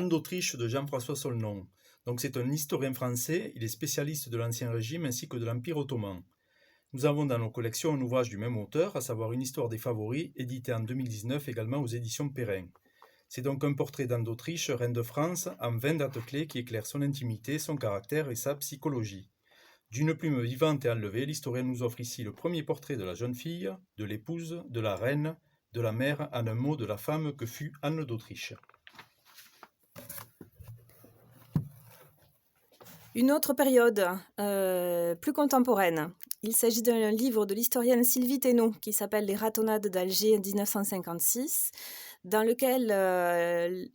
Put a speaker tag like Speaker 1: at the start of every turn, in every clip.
Speaker 1: Anne d'Autriche de Jean-François Solnon. Donc c'est un historien français, il est spécialiste de l'Ancien Régime ainsi que de l'Empire ottoman. Nous avons dans nos collections un ouvrage du même auteur, à savoir Une histoire des favoris, édité en 2019 également aux éditions Perrin. C'est donc un portrait d'Anne d'Autriche, reine de France, en 20 dates clés qui éclairent son intimité, son caractère et sa psychologie. D'une plume vivante et enlevée, l'historien nous offre ici le premier portrait de la jeune fille, de l'épouse, de la reine, de la mère, en un mot de la femme que fut Anne d'Autriche.
Speaker 2: Une autre période, plus contemporaine. Il s'agit d'un livre de l'historienne Sylvie Thénault qui s'appelle Les ratonnades d'Alger 1956, dans lequel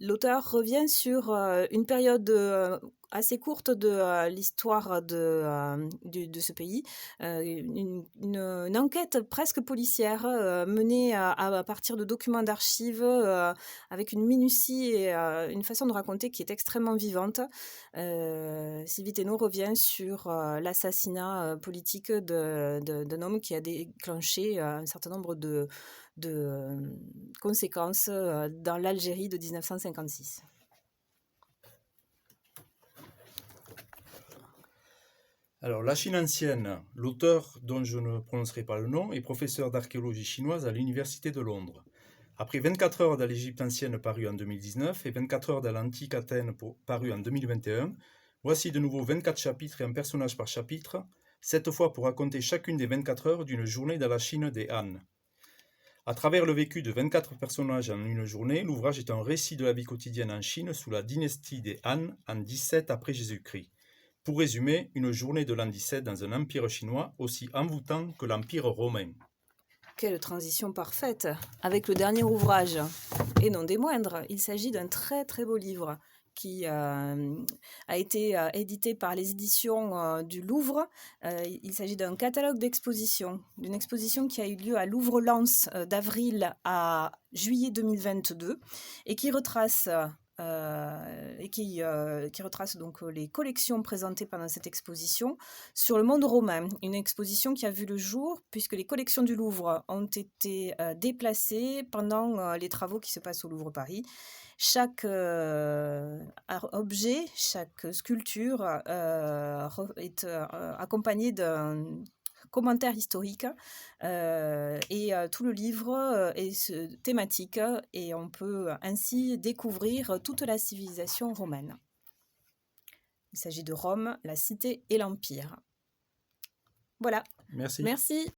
Speaker 2: l'auteur revient sur une période assez courte de l'histoire de ce pays, une enquête presque policière menée à partir de documents d'archives avec une minutie et une façon de raconter qui est extrêmement vivante. Sylvie Thénault revient sur l'assassinat politique d'un homme qui a déclenché un certain nombre de conséquences dans l'Algérie de 1956.
Speaker 1: Alors, La Chine ancienne, l'auteur, dont je ne prononcerai pas le nom, est professeur d'archéologie chinoise à l'Université de Londres. Après 24 heures dans l'Égypte ancienne paru en 2019 et 24 heures dans l'antique Athènes paru en 2021, voici de nouveau 24 chapitres et un personnage par chapitre, cette fois pour raconter chacune des 24 heures d'une journée dans la Chine des Han. À travers le vécu de 24 personnages en une journée, l'ouvrage est un récit de la vie quotidienne en Chine sous la dynastie des Han en 17 après Jésus-Christ. Pour résumer, une journée de l'an 17 dans un empire chinois aussi envoûtant que l'empire romain.
Speaker 2: Quelle transition parfaite avec le dernier ouvrage, et non des moindres. Il s'agit d'un très très beau livre qui a été édité par les éditions du Louvre. Il s'agit d'un catalogue d'expositions, d'une exposition qui a eu lieu à Louvre-Lens d'avril à juillet 2022 et qui retrace donc les collections présentées pendant cette exposition sur le monde romain. Une exposition qui a vu le jour puisque les collections du Louvre ont été déplacées pendant les travaux qui se passent au Louvre Paris. Chaque objet, chaque sculpture est accompagné d'un commentaire historique et tout le livre est thématique et on peut ainsi découvrir toute la civilisation romaine. Il s'agit de Rome, la cité et l'Empire. Voilà.
Speaker 1: Merci.
Speaker 2: Merci.